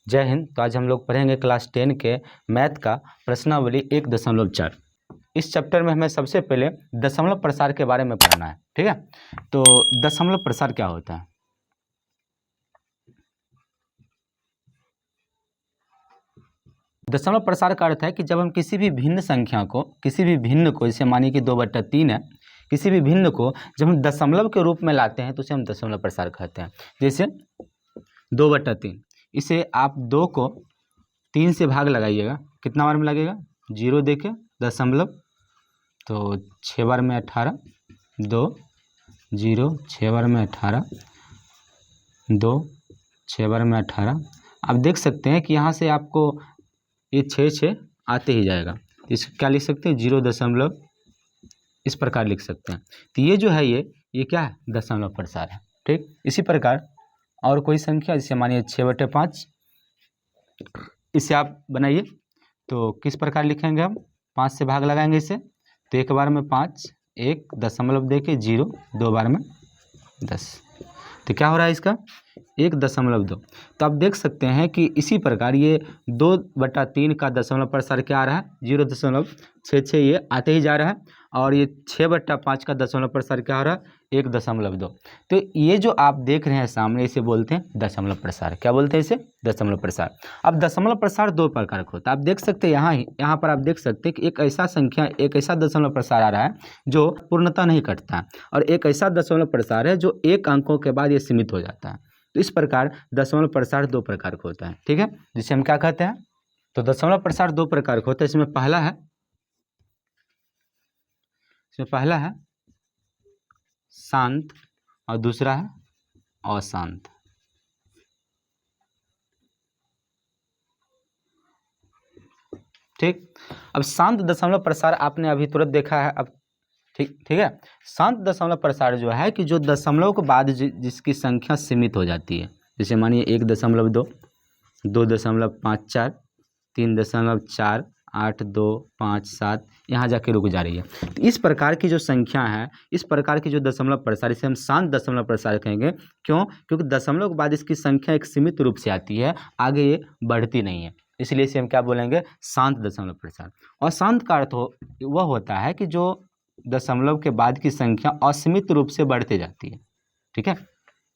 जय हिंद। तो आज हम लोग पढ़ेंगे क्लास 10 के मैथ का प्रश्नावली 1.4। इस चैप्टर में हमें सबसे पहले दशमलव प्रसार के बारे में पढ़ना है। ठीक है, तो दशमलव प्रसार क्या होता है? दशमलव प्रसार का अर्थ है कि जब हम किसी भी भिन्न संख्या को, किसी भी भिन्न को, जैसे मानिए कि 2/3 है, किसी भी भिन्न को जब हम दशमलव के रूप में लाते हैं तो उसे हम दशमलव प्रसार कहते हैं। जैसे 2/3, इसे आप 2 को 3 से भाग लगाइएगा, कितना बार में लगेगा? 0 देके दशमलव, तो 6 बार में 18, 2 0, 6 बार में 18, 2 6 बार में 18। आप देख सकते हैं कि यहाँ से आपको ये 6 आते ही जाएगा। इसको क्या लिख सकते हैं? 0 इस प्रकार लिख सकते हैं। तो ये जो है ये क्या है? दशमलव प्रसार है। ठीक, इसी प्रकार और कोई संख्या, जैसे मानिए 6/5, इसे आप बनाइए तो किस प्रकार लिखेंगे? हम 5 से भाग लगाएंगे इसे, तो 1 बार में 5, 1 दशमलव देके 0, 2 बार में 10, तो क्या हो रहा है इसका? 1.2। तो आप देख सकते हैं कि इसी प्रकार ये 2/3 का दशमलव प्रसार क्या आ रहा है? 0.66 ये आते ही जा रहा है, और ये 6/5 का दशमलव प्रसार क्या हो रहा है? 1.2। तो ये जो आप देख रहे हैं सामने, इसे बोलते हैं दशमलव प्रसार। क्या बोलते हैं इसे? दशमलव प्रसार। अब दशमलव प्रसार 2 प्रकार का होता है। आप देख सकते हैं यहाँ पर आप देख सकते हैं कि एक ऐसा संख्या, एक ऐसा दशमलव प्रसार आ रहा है जो पूर्णतः नहीं कटता, और एक ऐसा दशमलव प्रसार है जो 1 अंकों के बाद ये सीमित हो जाता है। तो इस प्रकार दशमलव प्रसार 2 प्रकार का होता है। ठीक है, जिसे हम क्या कहते हैं? तो दशमलव प्रसार 2 प्रकार का होता है। इसमें पहला है शांत और दूसरा है अशांत। ठीक, अब शांत दशमलव प्रसार आपने अभी तुरंत देखा है। अब ठीक है, शांत दशमलव प्रसार जो है कि जो दशमलव के बाद जिसकी संख्या सीमित हो जाती है, जैसे मानिए 1.2, 2.54, 3.4, 8, 2, 5, 7, यहाँ जाके रुक जा रही है। तो इस प्रकार की जो संख्या है, इस प्रकार की जो दशमलव प्रसार, इसे हम शांत दशमलव प्रसार कहेंगे। क्यों? क्योंकि दशमलव के बाद इसकी संख्या एक सीमित रूप से आती है, आगे ये बढ़ती नहीं है, इसलिए इसे हम क्या बोलेंगे? शांत दशमलव प्रसार। और शांत का अर्थ वह होता है कि जो दशमलव के बाद की संख्या असीमित रूप से बढ़ते जाती है। ठीक है,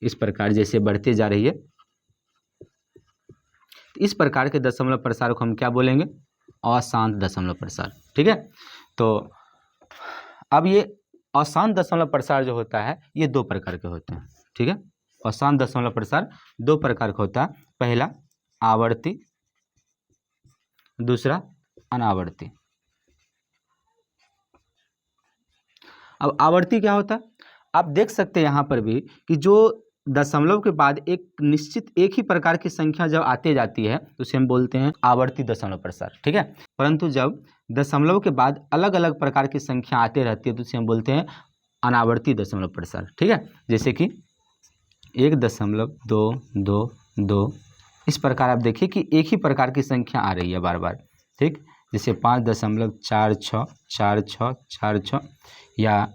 इस प्रकार जैसे बढ़ते जा रही है, इस प्रकार के दशमलव प्रसार को हम क्या बोलेंगे? अशांत दशमलव प्रसार। ठीक है, तो अब ये अशांत दशमलव प्रसार जो होता है ये 2 प्रकार के होते हैं। ठीक है, अशांत दशमलव प्रसार 2 प्रकार का होता है। पहला आवर्ती, दूसरा अनावर्ती। अब आवर्ती क्या होता है? आप देख सकते हैं यहाँ पर भी कि जो दशमलव के बाद एक ही प्रकार की संख्या जब आते जाती है तो उसे हम बोलते हैं आवर्ती दशमलव प्रसार। ठीक है, परंतु जब दशमलव के बाद अलग अलग प्रकार की संख्या आते रहती है तो उसे हम बोलते हैं अनावर्ती दशमलव प्रसार। ठीक है, जैसे कि 1.222, इस प्रकार आप देखिए कि एक ही प्रकार की संख्या आ रही है बार बार। ठीक, जैसे 5.464646, या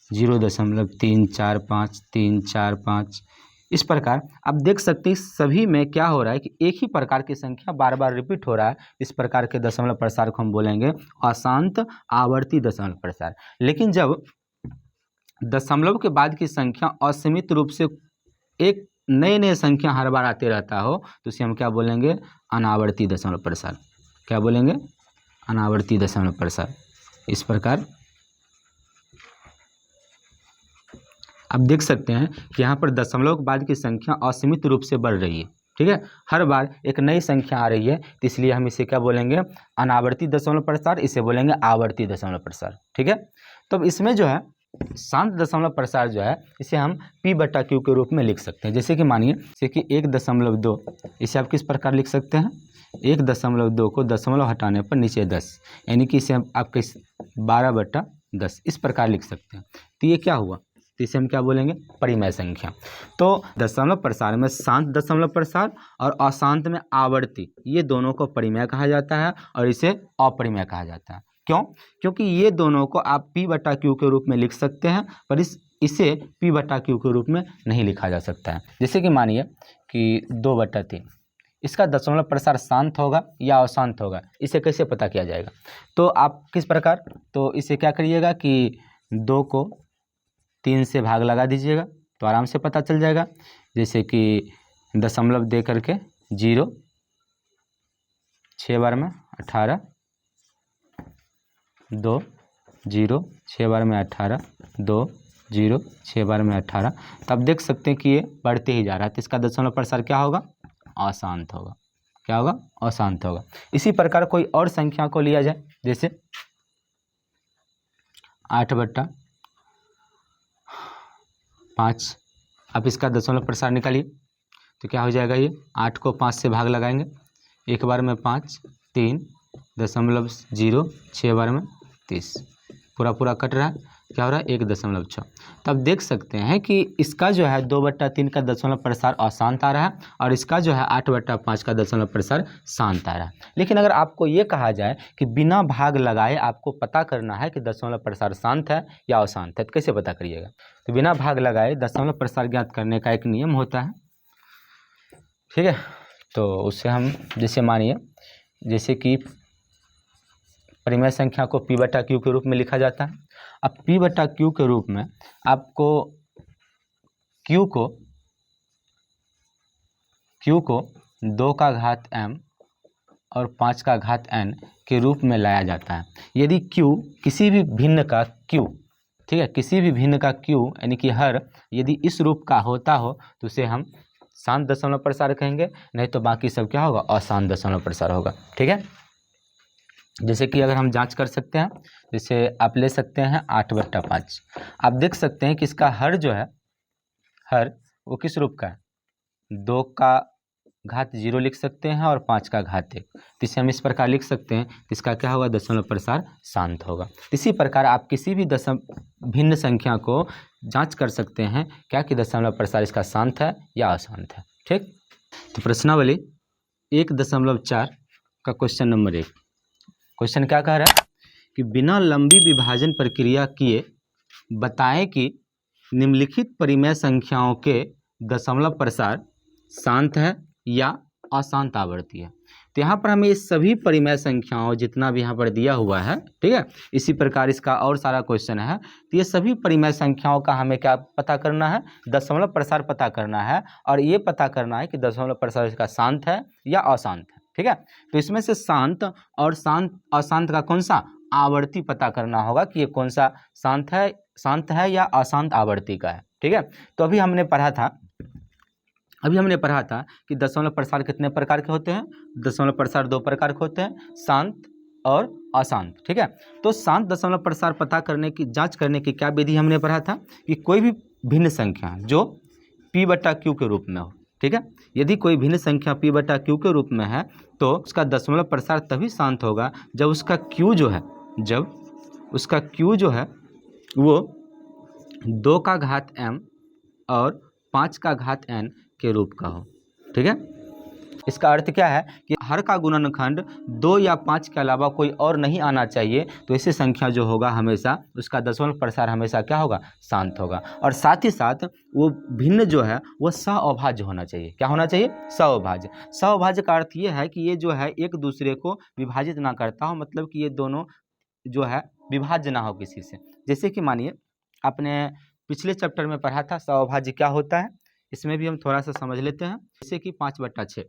0.345, इस प्रकार आप देख सकते हैं सभी में क्या हो रहा है कि एक ही प्रकार की संख्या बार बार रिपीट हो रहा है। इस प्रकार के दशमलव प्रसार को हम बोलेंगे अशांत आवर्ती दशमलव प्रसार। लेकिन जब दशमलव के बाद की संख्या असीमित रूप से एक नए संख्या हर बार आते रहता हो तो उसे हम क्या बोलेंगे? अनावर्ती दशमलव प्रसार। क्या बोलेंगे? अनावर्ती दशमलव प्रसार। इस प्रकार आप देख सकते हैं कि यहाँ पर दशमलव के बाद की संख्या असीमित रूप से बढ़ रही है। ठीक है, हर बार एक नई संख्या आ रही है, तो इसलिए हम इसे क्या बोलेंगे? अनावर्ती दशमलव प्रसार। इसे बोलेंगे आवर्ती दशमलव प्रसार। ठीक है, तो इसमें जो है शांत दशमलव प्रसार जो है इसे हम P/Q के रूप में लिख सकते हैं। जैसे कि मानिए कि 1.2, इसे आप किस प्रकार लिख सकते हैं? 1.2 को दशमलव हटाने पर नीचे 10, यानी कि इसे आप 12/10 इस प्रकार लिख सकते हैं। तो ये क्या हुआ? तो इसे हम क्या बोलेंगे? परिमेय संख्या। तो दशमलव प्रसार में शांत दशमलव प्रसार और अशांत में आवर्ती, ये दोनों को परिमेय कहा जाता है और इसे अपरिमेय कहा जाता है। क्यों? क्योंकि ये दोनों को आप P/Q के रूप में लिख सकते हैं, पर इसे P/Q के रूप में नहीं लिखा जा सकता है। जैसे कि मानिए कि 2/3, इसका दशमलव प्रसार शांत होगा या अशांत होगा, इसे कैसे पता किया जाएगा? तो आप किस प्रकार, तो इसे क्या करिएगा कि 2 को 3 से भाग लगा दीजिएगा तो आराम से पता चल जाएगा। जैसे कि दशमलव दे करके 0 6 बार में 18, 2 0 6 बार में 18, 2 0 6 बार में 18। तब देख सकते हैं कि ये बढ़ते ही जा रहा है, तो इसका दशमलव प्रसार क्या होगा? अशांत होगा। क्या होगा? अशांत होगा। इसी प्रकार कोई और संख्या को लिया जाए, जैसे 8/5, आप इसका दशमलव प्रसार निकालिए तो क्या हो जाएगा? ये 8 को 5 से भाग लगाएंगे, एक बार में 5, 3.0 6 बार में 30, पूरा कट रहा है, क्या हो रहा है? 1.6। तब देख सकते हैं कि इसका जो है 2/3 का दशमलव प्रसार अशांत आ रहा है और इसका जो है 8/5 का दशमलव प्रसार शांत आ रहा है। लेकिन अगर आपको ये कहा जाए कि बिना भाग लगाए आपको पता करना है कि दशमलव प्रसार शांत है या अशांत है, तो कैसे पता करिएगा? तो बिना भाग लगाए दशमलव प्रसार ज्ञात करने का एक नियम होता है, ठीक है। तो उससे हम जैसे मानिए, जैसे कि परिमेय संख्या को P/Q के रूप में लिखा जाता है। अब P/Q के रूप में आपको Q को 2 का घात m और 5 का घात n के रूप में लाया जाता है। यदि Q किसी भी भिन्न का Q, ठीक है, किसी भी भिन्न का Q यानी कि हर यदि इस रूप का होता हो तो उसे हम शांत दशमलव प्रसार कहेंगे, नहीं तो बाकी सब क्या होगा? अशांत दशमलव प्रसार होगा, ठीक है। जैसे कि अगर हम जांच कर सकते हैं, जैसे आप ले सकते हैं 8/5, आप देख सकते हैं कि इसका हर जो है, हर वो किस रूप का है? 2 का घात 0 लिख सकते हैं और 5 का घात 1, तो इसे हम इस प्रकार लिख सकते हैं, तो इसका क्या होगा? दशमलव प्रसार शांत होगा। इसी प्रकार आप किसी भी भिन्न संख्या को जांच कर सकते हैं क्या कि दशमलव प्रसार इसका शांत है या अशांत है, ठीक। तो प्रश्नावली 1.4 का क्वेश्चन नंबर 1, क्वेश्चन क्या कह रहा है कि बिना लंबी विभाजन प्रक्रिया किए बताएं कि निम्नलिखित परिमेय संख्याओं के दशमलव प्रसार शांत है या अशांत आवर्ती है। तो यहाँ पर हमें इस सभी परिमेय संख्याओं, जितना भी यहाँ पर दिया हुआ है, ठीक है, इसी प्रकार इसका और सारा क्वेश्चन है, तो ये सभी परिमेय संख्याओं का हमें क्या पता करना है? दशमलव प्रसार पता करना है, और ये पता करना है कि दशमलव प्रसार इसका शांत है या अशांत है, ठीक है। तो इसमें से शांत और अशांत का कौन सा आवर्ती पता करना होगा कि ये कौन सा शांत है या अशांत आवर्ती का है, ठीक है। तो अभी हमने पढ़ा था कि दशमलव प्रसार कितने प्रकार के होते हैं? दशमलव प्रसार 2 प्रकार के होते हैं, शांत और अशांत, ठीक है। तो शांत दशमलव प्रसार पता करने की, जांच करने की क्या विधि हमने पढ़ा था कि कोई भी भिन्न संख्या जो P/Q के रूप में हो, ठीक है, यदि कोई भिन्न संख्या P/Q के रूप में है तो उसका दशमलव प्रसार तभी शांत होगा जब उसका Q जो है वो 2 का घात m और 5 का घात n के रूप का हो, ठीक है। इसका अर्थ क्या है कि हर का गुणनखंड 2 या 5 के अलावा कोई और नहीं आना चाहिए, तो ऐसी संख्या जो होगा हमेशा उसका दशमलव प्रसार हमेशा क्या होगा? शांत होगा। और साथ ही साथ वो भिन्न जो है वो सअभाज्य होना चाहिए। क्या होना चाहिए? सअभाज्य। सअभाज्य का अर्थ ये है कि ये जो है एक दूसरे को विभाजित ना करता हो, मतलब कि ये दोनों जो है विभाज्य ना हो किसी से। जैसे कि मानिए आपने पिछले चैप्टर में पढ़ा था सअभाज्य क्या होता है, इसमें भी हम थोड़ा सा समझ लेते हैं। जैसे कि 5/6,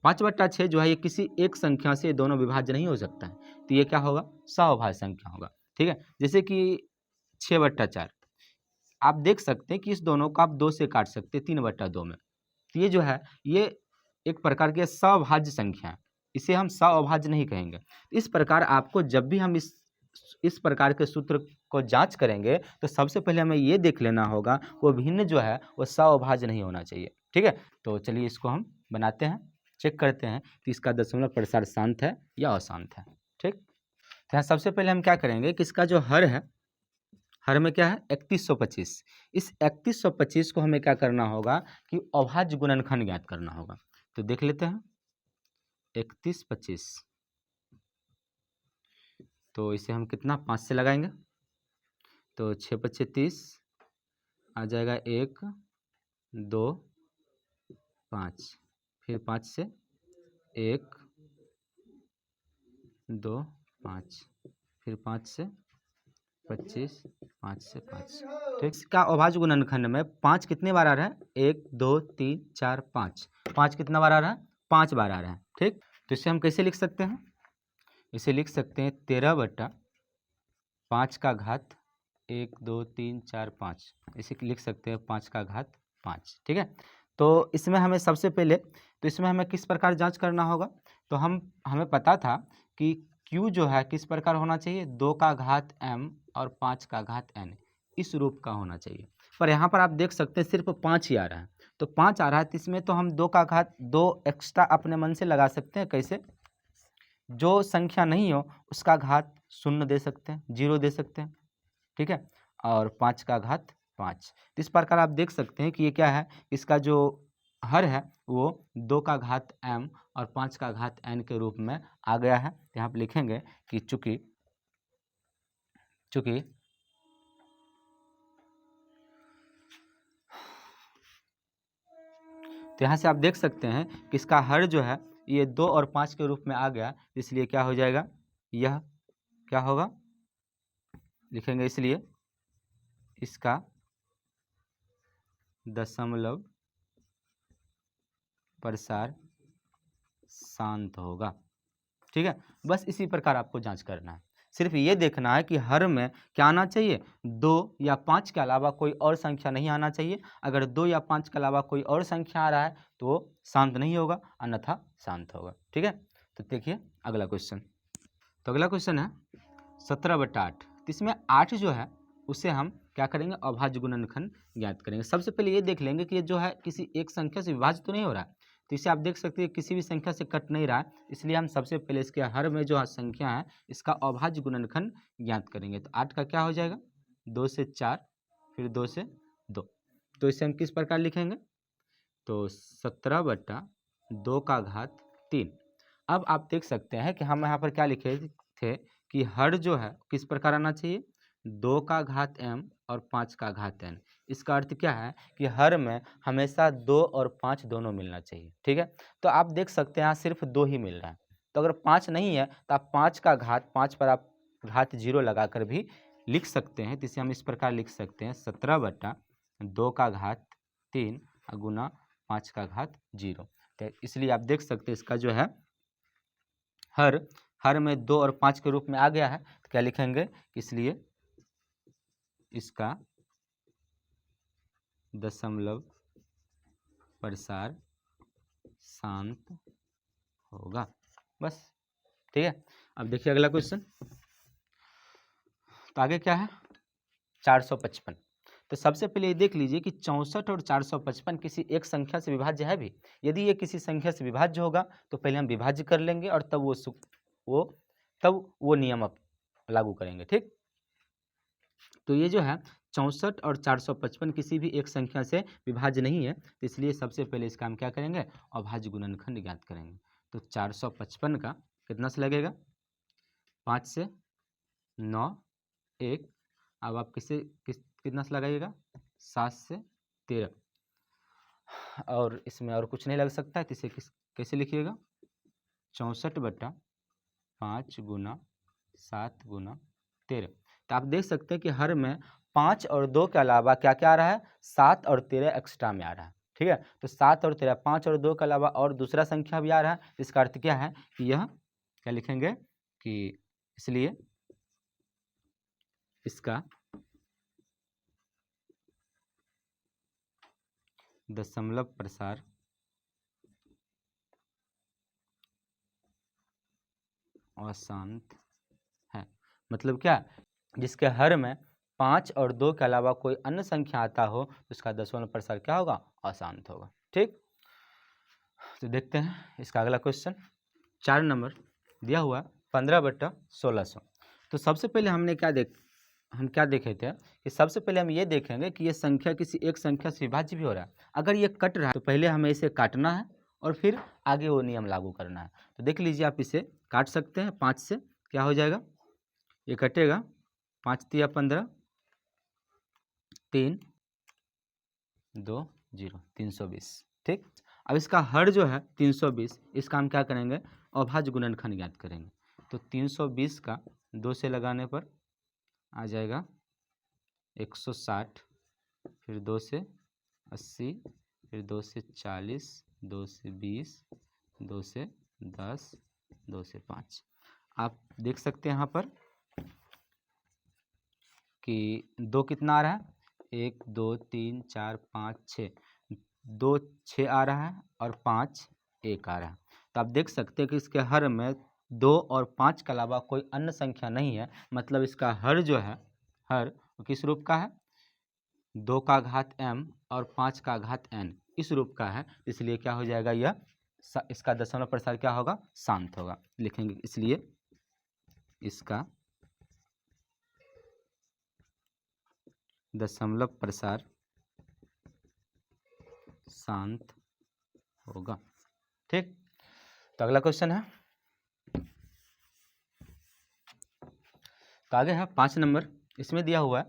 5/6 जो है ये किसी एक संख्या से दोनों विभाज्य नहीं हो सकता है, तो ये क्या होगा? सअभाज्य संख्या होगा, ठीक है। जैसे कि 6/4, आप देख सकते हैं कि इस दोनों को आप 2 से काट सकते हैं 3/2 में, तो ये जो है ये एक प्रकार की सअभाज्य संख्या है, इसे हम सअभाज्य नहीं कहेंगे। इस प्रकार आपको जब भी हम इस प्रकार के सूत्र को जांच करेंगे तो सबसे पहले हमें ये देख लेना होगा वो भिन्न जो है वो सअभाज्य नहीं होना चाहिए, ठीक है। तो चलिए इसको हम बनाते हैं, चेक करते हैं कि इसका दशमलव प्रसार शांत है या अशांत है, ठीक। तो यहाँ सबसे पहले हम क्या करेंगे कि इसका जो हर है, हर में क्या है? 3125। इस 3125 को हमें क्या करना होगा कि अभाज्य गुणनखंड ज्ञात करना होगा। तो देख लेते हैं 3125, तो इसे हम कितना 5 से लगाएंगे तो 6×5 = 30 आ जाएगा, 1 2 5, फिर 5 से 1 2 5, फिर 5 से 25, 5 से 5। ठीक, इसका अभाज्य गुणनखंड में 5 कितने बार आ रहा है? 1 2 3 4 5। 5 कितना बार आ रहा है? 5 बार आ रहा है। ठीक, तो इसे हम कैसे लिख सकते हैं? इसे लिख सकते हैं 13/5 का घात 1 2 3 4 5। इसे लिख सकते हैं 5 का घात 5। ठीक है, तो इसमें हमें सबसे पहले तो इसमें हमें किस प्रकार जांच करना होगा? तो हमें पता था कि Q जो है किस प्रकार होना चाहिए? 2 का घात m और 5 का घात n, इस रूप का होना चाहिए। पर यहाँ पर आप देख सकते हैं सिर्फ 5 ही आ रहा है। तो 5 आ रहा है तो इसमें तो हम 2 का घात 2 एक्स्ट्रा अपने मन से लगा सकते हैं। कैसे? जो संख्या नहीं हो उसका घात 0 दे सकते हैं, 0 दे सकते हैं। ठीक है, और 5 का घात 5। तो इस प्रकार आप देख सकते हैं कि ये क्या है? इसका जो हर है वो 2 का घात m और 5 का घात n के रूप में आ गया है। यहाँ पे लिखेंगे कि चूंकि तो यहाँ से आप देख सकते हैं कि इसका हर जो है ये 2 और 5 के रूप में आ गया, इसलिए क्या हो जाएगा? यह क्या होगा? लिखेंगे इसलिए इसका दशमलव प्रसार शांत होगा। ठीक है, बस इसी प्रकार आपको जांच करना है। सिर्फ ये देखना है कि हर में क्या आना चाहिए? 2 या 5 के अलावा कोई और संख्या नहीं आना चाहिए। अगर 2 या 5 के अलावा कोई और संख्या आ रहा है तो वो शांत नहीं होगा, अन्यथा शांत होगा। ठीक है, तो देखिए अगला क्वेश्चन। तो अगला क्वेश्चन है 17/8। तो इसमें 8 जो है उसे हम क्या करेंगे? अभाज्य गुणनखंड ज्ञात करेंगे। सबसे पहले ये देख लेंगे कि ये जो है किसी एक संख्या से विभाज्य तो नहीं हो रहा है। तो इसे आप देख सकते हैं किसी भी संख्या से कट नहीं रहा है, इसलिए हम सबसे पहले इसके हर में जो संख्या है इसका अभाज्य गुणनखंड ज्ञात करेंगे। तो 8 का क्या हो जाएगा? 2 से 4, फिर 2 से 2। तो इसे हम किस प्रकार लिखेंगे? तो 17/2 का घात 3। अब आप देख सकते हैं कि हम यहाँ पर क्या लिखे थे कि हर जो है किस प्रकार आना चाहिए? 2 का घात m और 5 का घात n। इसका अर्थ क्या है कि हर में हमेशा 2 और 5 दोनों मिलना चाहिए। ठीक है, तो आप देख सकते हैं यहाँ सिर्फ 2 ही मिल रहा है। तो अगर 5 नहीं है तो आप 5 का घात 5 पर आप घात 0 लगाकर भी लिख सकते हैं। तो इसे हम इस प्रकार लिख सकते हैं 17/2 का घात 3 गुना 5 का घात 0। तो इसलिए आप देख सकते हैं इसका जो है हर में 2 और 5 के रूप में आ गया है। तो क्या लिखेंगे? इसलिए इसका दशमलव प्रसार शांत होगा। बस, ठीक है। अब देखिए अगला क्वेश्चन। तो आगे क्या है? 455। तो सबसे पहले ये देख लीजिए कि 64 और 455 किसी एक संख्या से विभाज्य है भी। यदि ये किसी संख्या से विभाज्य होगा तो पहले हम विभाज्य कर लेंगे और तब वो नियम लागू करेंगे। ठीक, तो ये जो है 64 और 455 किसी भी एक संख्या से विभाज्य नहीं है, तो इसलिए सबसे पहले इसका हम क्या करेंगे? अभाज्य गुणनखंड ज्ञात करेंगे। तो 455 का कितना से लगेगा? 5 से 9 1। अब आप कितना से लगाइएगा? 7 से 13। और इसमें और कुछ नहीं लग सकता है, तो इसे कैसे लिखिएगा? 64/5 गुना 7 गुना 13। तो आप देख सकते हैं कि हर में 5 और 2 के अलावा क्या क्या आ रहा है? 7 और 13 एक्स्ट्रा में आ रहा है। ठीक है, तो 7 और 13, 5 और 2 के अलावा और दूसरा संख्या भी आ रहा है। इसका अर्थ क्या है कि यह क्या लिखेंगे कि इसलिए इसका दशमलव प्रसार अशांत है। मतलब क्या? जिसके हर में 5 और 2 के अलावा कोई अन्य संख्या आता हो तो उसका दशमलव प्रसार क्या होगा? अशांत होगा। ठीक, तो देखते हैं इसका अगला क्वेश्चन। 4 नंबर दिया हुआ 15/1600। तो सबसे पहले हम क्या देखे थे कि सबसे पहले हम ये देखेंगे कि ये संख्या किसी एक संख्या से विभाज्य भी हो रहा है। अगर ये कट रहा है तो पहले हमें इसे काटना है और फिर आगे वो नियम लागू करना है। तो देख लीजिए आप इसे काट सकते हैं। 5 से क्या हो जाएगा? ये कटेगा 5 तिया 15, 3 2 0, 320। ठीक, अब इसका हर जो है 320, इसका हम क्या करेंगे, अभाज्य गुणनखंड ज्ञात करेंगे। तो 320 का 2 से लगाने पर आ जाएगा 160, फिर 2 से 80, फिर 2 से 40, 2 से 20, 2 से 10, 2 से 5। आप देख सकते हैं यहाँ पर कि 2 कितना आ रहा है, 1 2 3 4 5 6, 2 6 आ रहा है और 5 1 आ रहा है। तो आप देख सकते हैं कि इसके हर में 2 और 5 के अलावा कोई अन्य संख्या नहीं है, मतलब इसका हर जो है, हर किस रूप का है, 2 का घात m और 5 का घात n, इस रूप का है। इसलिए क्या हो जाएगा, यह इसका दशमलव प्रसार क्या होगा, शांत होगा, लिखेंगे। इसलिए इसका दशमलव प्रसार शांत होगा। ठीक, तो अगला क्वेश्चन है, तो आगे है 5 नंबर। इसमें दिया हुआ है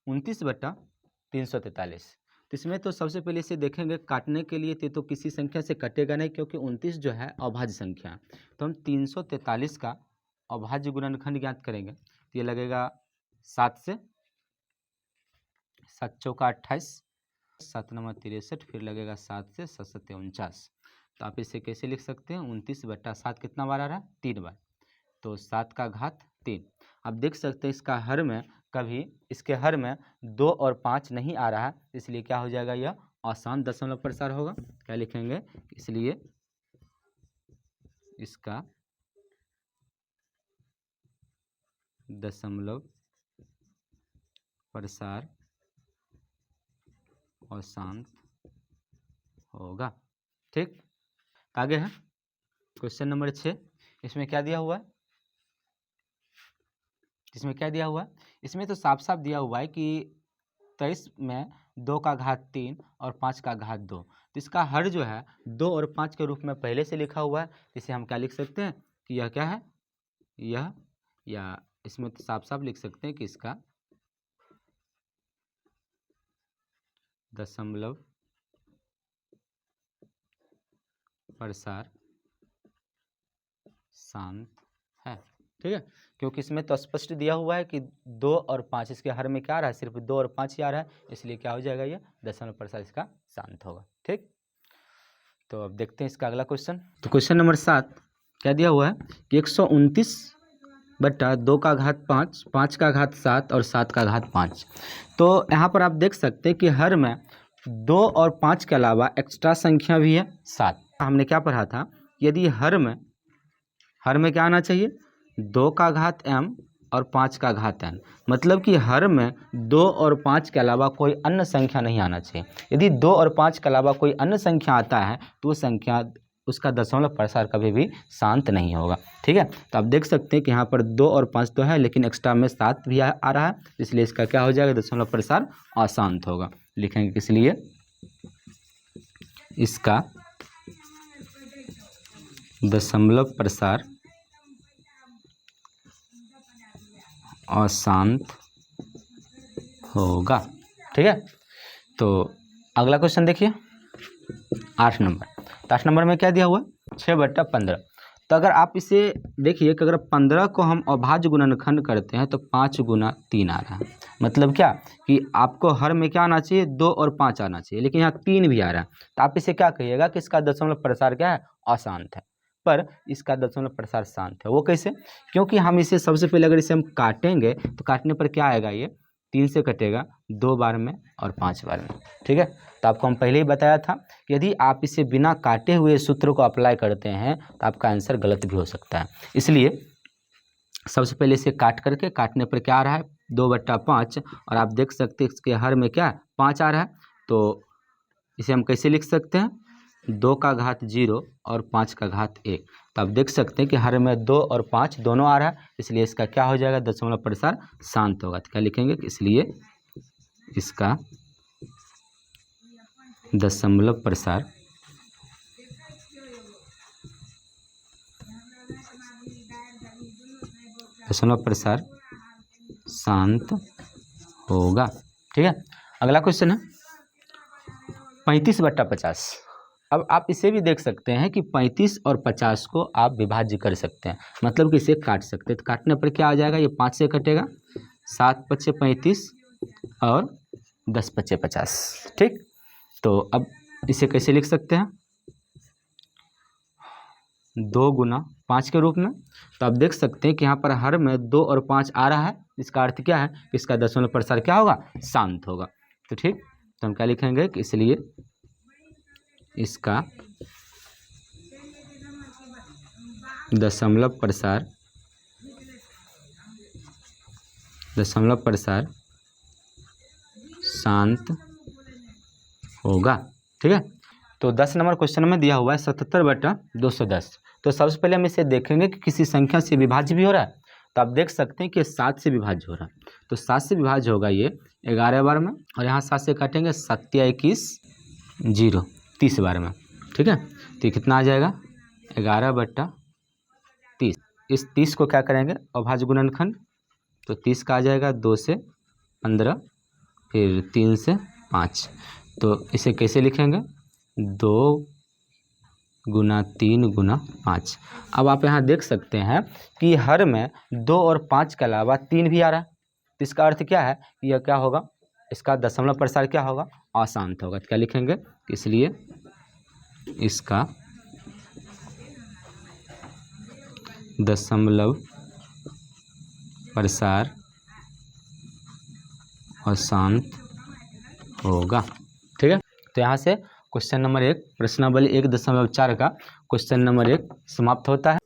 29/343। तो इसमें तो सबसे पहले इसे देखेंगे, काटने के लिए तो किसी संख्या से कटेगा नहीं, क्योंकि 29 जो है अभाज्य संख्या है। तो हम 343 का अभाज्य गुणनखंड ज्ञात करेंगे। तो ये लगेगा 7 से, 7 चौका 28, 7 9 63, फिर लगेगा 7 से 7 7 49। तो आप इसे कैसे लिख सकते हैं, 29/7 कितना बार आ रहा है, 3 बार, तो 7 का घात 3। आप देख सकते हैं इसका हर में कभी इसके हर में 2 और 5 नहीं आ रहा है, इसलिए क्या हो जाएगा, यह अशांत दशमलव प्रसार होगा। क्या लिखेंगे, इसलिए इसका दशमलव प्रसार अशांत होगा। ठीक, आगे है क्वेश्चन नंबर 6। इसमें क्या दिया हुआ है, इसमें क्या दिया हुआ है, इसमें तो साफ साफ दिया हुआ है कि 23 में 2 का घात 3 और 5 का घात 2। तो इसका हर जो है 2 और 5 के रूप में पहले से लिखा हुआ है। इसे हम क्या लिख सकते हैं कि यह क्या है, यह, या इसमें तो साफ साफ लिख सकते हैं कि इसका दशमलव प्रसार शांत है। ठीक है, क्योंकि इसमें तो स्पष्ट दिया हुआ है कि 2 और 5, इसके हर में क्या आ रहा है, सिर्फ 2 और 5 ही आ रहा है, इसलिए क्या हो जाएगा, ये दशमलव प्रसार इसका शांत होगा। ठीक, तो अब देखते हैं इसका अगला क्वेश्चन। तो क्वेश्चन नंबर 7 क्या दिया हुआ है कि 129/2 का घात 5, 5 का घात 7 और 7 का घात 5। तो यहाँ पर आप देख सकते हैं कि हर में 2 और 5 के अलावा एक्स्ट्रा संख्या भी है 7। हमने क्या पढ़ा था, यदि हर में क्या आना चाहिए, 2 का घात m और 5 का घात n, मतलब कि हर में 2 और 5 के अलावा कोई अन्य संख्या नहीं आना चाहिए। यदि 2 और 5 के अलावा कोई अन्य संख्या आता है तो वो संख्या, उसका दशमलव प्रसार कभी भी शांत नहीं होगा। ठीक है, तो आप देख सकते हैं कि यहाँ पर 2 और 5 तो है, लेकिन एक्स्ट्रा में 7 भी आ रहा है, इसलिए इसका क्या हो जाएगा, दशमलव प्रसार अशांत होगा। लिखेंगे इसलिए इसका दशमलव प्रसार अशांत होगा। ठीक है, तो अगला क्वेश्चन देखिए 8 नंबर। तो 8 नंबर में क्या दिया हुआ है, 6/15। तो अगर आप इसे देखिए कि अगर 15 को हम अभाज्य गुणनखंड करते हैं तो 5 गुना 3 आ रहा है, मतलब क्या कि आपको हर में क्या आना चाहिए, 2 और 5 आना चाहिए, लेकिन यहाँ 3 भी आ रहा है। तो आप इसे क्या कहिएगा कि इसका दशमलव प्रसार क्या है, अशांत है, पर इसका दशमलव प्रसार शांत है। वो कैसे, क्योंकि हम इसे सबसे पहले अगर इसे हम काटेंगे तो काटने पर क्या आएगा, ये 3 से कटेगा 2 बार में और 5 बार में। ठीक है, तो आपको हम पहले ही बताया था कि यदि आप इसे बिना काटे हुए सूत्र को अप्लाई करते हैं तो आपका आंसर गलत भी हो सकता है। इसलिए सबसे पहले इसे काट करके, काटने पर क्या आ रहा है, 2/5, और आप देख सकते हैं इसके हर में क्या 5 आ रहा है। तो इसे हम कैसे लिख सकते हैं, 2 का घात 0 और 5 का घात 1। तो आप देख सकते हैं कि हर में 2 और 5 दोनों आ रहा है, इसलिए इसका क्या हो जाएगा, दशमलव प्रसार शांत होगा। तो क्या लिखेंगे, इसलिए इसका दशमलव प्रसार शांत होगा। ठीक है, अगला क्वेश्चन है 35/50। अब आप इसे भी देख सकते हैं कि 35 और 50 को आप विभाज्य कर सकते हैं, मतलब कि इसे काट सकते हैं। तो काटने पर क्या आ जाएगा, ये 5 से कटेगा, 7 पच्चे 35 और 10 पच्चे 50। ठीक, तो अब इसे कैसे लिख सकते हैं, 2 गुना 5 के रूप में। तो आप देख सकते हैं कि यहाँ पर हर में 2 और 5 आ रहा है, इसका अर्थ क्या है कि इसका दशमलव प्रसार क्या होगा, शांत होगा। तो ठीक, तो हम क्या लिखेंगे कि इसलिए इसका दशमलव प्रसार शांत होगा। ठीक है, तो 10 नंबर क्वेश्चन में दिया हुआ है 77/210। तो सबसे पहले हम इसे देखेंगे कि किसी संख्या से विभाज्य भी हो रहा है। तो आप देख सकते हैं कि 7 से विभाज्य हो रहा है, तो 7 से विभाज्य होगा ये 11 बार में, और यहाँ 7 से काटेंगे 7 या 21 0 30 बार में। ठीक है, तो कितना आ जाएगा 11/30। इस 30 को क्या करेंगे अभाज्य गुणनखंड, तो 30 का आ जाएगा 2 से 15, फिर 3 से 5। तो इसे कैसे लिखेंगे, 2 गुना 3 गुना 5। अब आप यहाँ देख सकते हैं कि हर में 2 और 5 के अलावा 3 भी आ रहा है। तो इसका अर्थ क्या है कि यह क्या होगा, इसका दशमलव प्रसार क्या होगा, अशांत होगा। तो क्या लिखेंगे, इसलिए इसका दशमलव प्रसार अशांत होगा। ठीक है, तो यहाँ से क्वेश्चन नंबर 1 प्रश्नावली 1.4 का क्वेश्चन नंबर 1 समाप्त होता है।